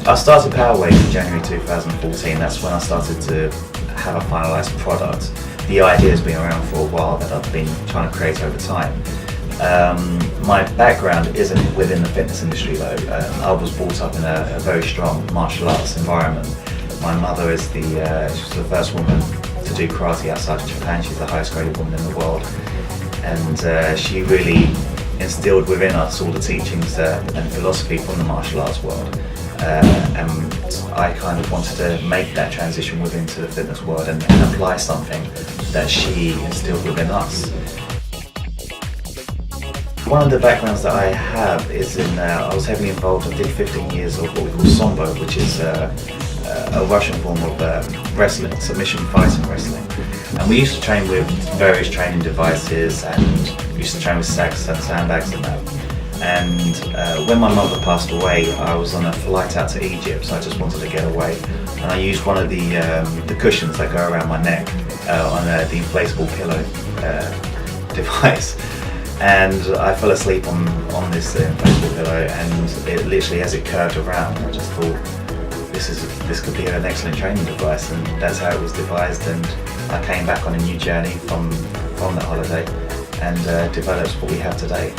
I started Powerwave in January 2014. That's when I started to have a finalised product. The idea has been around for a while that I've been trying to create over time. My background isn't within the fitness industry though. I was brought up in a very strong martial arts environment. My mother is she was the first woman to do karate outside of Japan. She's the highest graded woman in the world. And she really instilled within us all the teachings and philosophy from the martial arts world. And I kind of wanted to make that transition within to the fitness world and apply something that she instilled within us. One of the backgrounds that I have is I was heavily involved. I did 15 years of what we call Sambo, which is a Russian form of wrestling, submission fighting wrestling. And we used to train with various training devices, and we used to train with sacks and sandbags and that. And when my mother passed away, I was on a flight out to Egypt, so I just wanted to get away. And I used one of the cushions that go around my neck on the inflatable pillow device. And I fell asleep on this inflatable pillow, and it literally, as it curved around, I just thought, this could be an excellent training device, and that's how it was devised. And I came back on a new journey from that holiday and developed what we have today.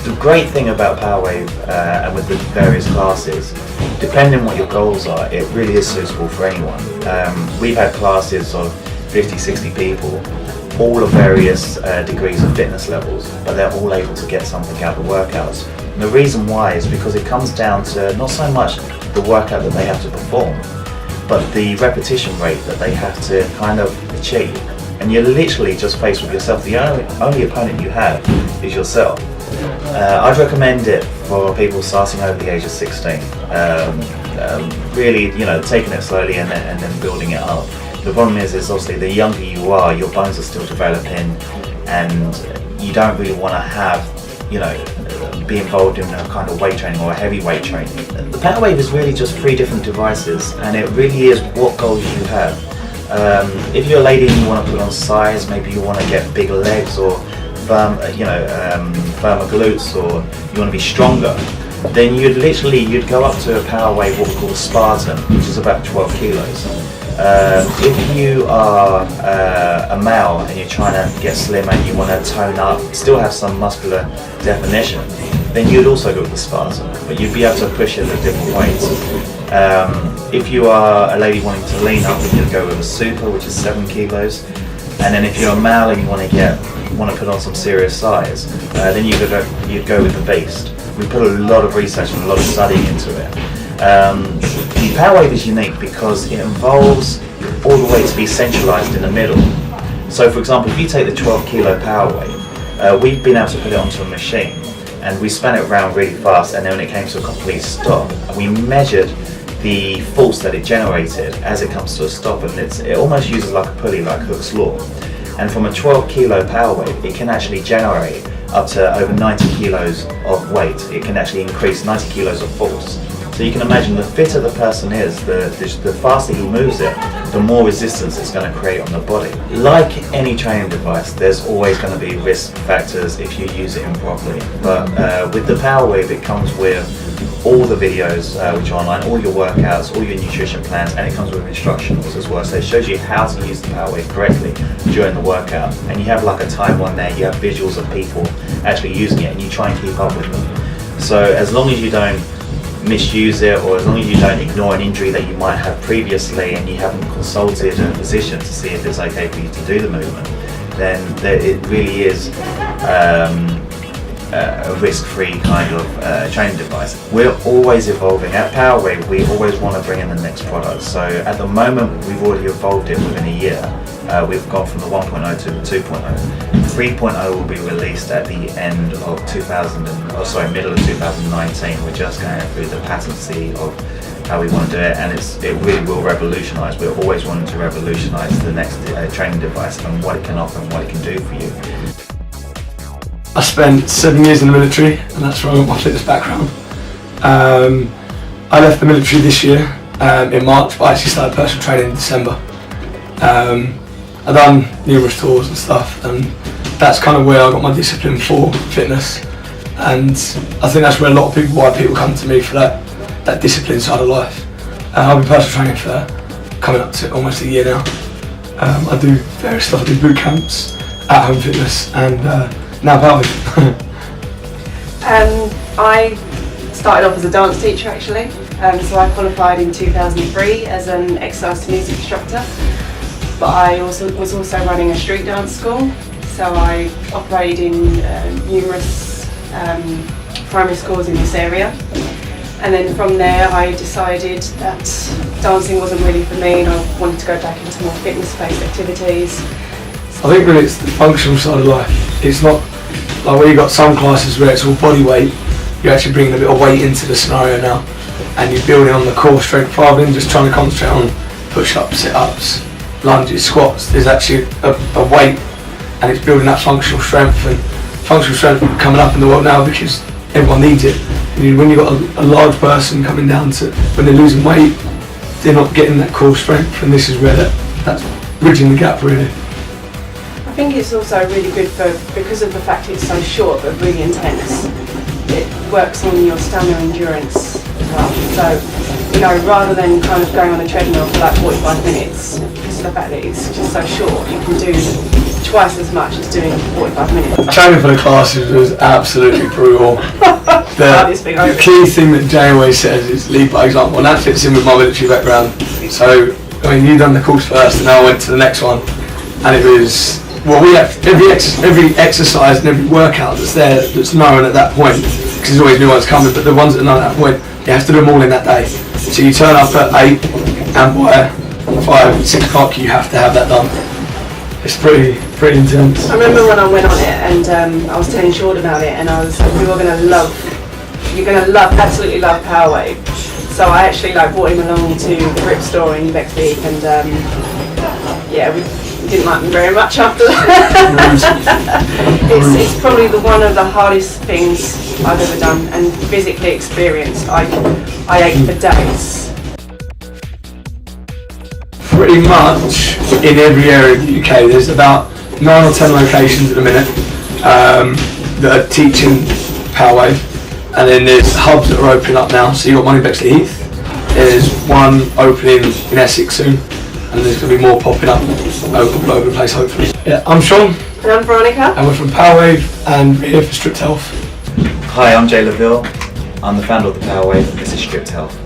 The great thing about Powerwave and with the various classes, depending on what your goals are, it really is suitable for anyone. We've had classes of 50, 60 people, all of various degrees of fitness levels, but they're all able to get something out of the workouts. And the reason why is because it comes down to not so much the workout that they have to perform, but the repetition rate that they have to kind of achieve. And you're literally just faced with yourself. The only opponent you have is yourself. I'd recommend it for people starting over the age of 16. Really, taking it slowly and then building it up. The problem is obviously the younger you are, your bones are still developing, and you don't really want to have, be involved in a kind of weight training or a heavy weight training. The Powerwave is really just 3 different devices, and it really is what goals you have. If you're a lady and you want to put on size, maybe you want to get bigger legs or firmer glutes, or you want to be stronger, then you'd go up to a Powerwave, what we call a Spartan, which is about 12 kilos. If you are a male and you're trying to get slim and you want to tone up, still have some muscular definition, then you'd also go with the Spartan, but you'd be able to push it at different weights. If you are a lady wanting to lean up, you'd go with a Super, which is 7 kilos. And then if you're a male and you want to put on some serious size, then you'd go with the Beast. We put a lot of research and a lot of studying into it. The Powerwave is unique because it involves all the way to be centralized in the middle. So for example, if you take the 12 kilo Powerwave, we've been able to put it onto a machine, and we span it around really fast, and then when it came to a complete stop, we measured the force that it generated as it comes to a stop, and it almost uses like a pulley, like Hooke's law. And from a 12 kilo Powerwave, it can actually generate up to over 90 kilos of weight. It can actually increase 90 kilos of force. So you can imagine the fitter the person is, the faster he moves it, the more resistance it's going to create on the body. Like any training device, there's always going to be risk factors if you use it improperly. But with the Powerwave, it comes with all the videos which are online, all your workouts, all your nutrition plans, and it comes with instructions as well. So it shows you how to use the Powerwave correctly during the workout. And you have like a timeline there, you have visuals of people actually using it, and you try and keep up with them. So as long as you don't misuse it, or as long as you don't ignore an injury that you might have previously and you haven't consulted a physician to see if it's okay for you to do the movement, then it really is a risk-free kind of training device. We're always evolving. At Powerwave, we always want to bring in the next product. So at the moment, we've already evolved it within a year. We've gone from the 1.0 to the 2.0. 3.0 will be released at the end of middle of 2019. We're just going through the patency of how we want to do it, and it really will revolutionise. We're always wanting to revolutionise the next training device and what it can offer and what it can do for you. I spent 7 years in the military, and that's where I got my fitness background. I left the military this year in March, but I actually started personal training in December. I've done numerous tours and stuff, and that's kind of where I got my discipline for fitness. and I think that's where a lot of people, why people come to me for that discipline side of life. I've been personal training for coming up to almost a year now. I do various stuff, I do boot camps, at home fitness, and now powerlifting. I started off as a dance teacher actually, so I qualified in 2003 as an exercise to music instructor, but I was also running a street dance school, so I operated in numerous primary schools in this area, and then from there I decided that dancing wasn't really for me and I wanted to go back into more fitness-based activities. I think really it's the functional side of life. It's not like where you've got some classes where it's all body weight, you're actually bringing a bit of weight into the scenario now, and you're building on the core strength rather than just trying to concentrate on push-ups, sit-ups, lunges, squats. There's actually a weight, and it's building that functional strength, and functional strength coming up in the world now because everyone needs it. When you've got a large person coming down to, when they're losing weight, they're not getting that core strength, and this is where that's bridging the gap really. I think it's also really good because of the fact it's so short but really intense. It works on your stamina endurance as well. So, rather than kind of going on a treadmill for like 45 minutes, because of the fact that it's just so short, you can do twice as much as doing 45 minutes. Training for the classes was absolutely brutal. The key thing that Jay always says is lead by example, and that fits in with my military background. So, you've done the course first, and now I went to the next one, and it was, we have every exercise and every workout that's there that's known at that point, because there's always new ones coming, but the ones that are known at that point, you have to do them all in that day. So you turn up at 8 and by 5, 6 o'clock you have to have that done. It's pretty intense. I remember when I went on it and I was telling Sean about it, and I was like, you're gonna absolutely love Powerwave. So I actually brought him along to the Grip store in Bexley, and we didn't like me very much after that. It's probably one of the hardest things I've ever done, and physically experienced. I ate for days. Pretty much in every area of the UK, there's about 9 or 10 locations at the minute that are teaching Powerwave, and then there's hubs that are opening up now. So you've got one in Bexley Heath, there's one opening in Essex soon, and there's going to be more popping up all over the place hopefully. Yeah, I'm Sean. And I'm Veronica. And we're from Powerwave, and we're here for Stripped Health. Hi, I'm Jay Laville. I'm the founder of the Powerwave, and this is Stripped Health.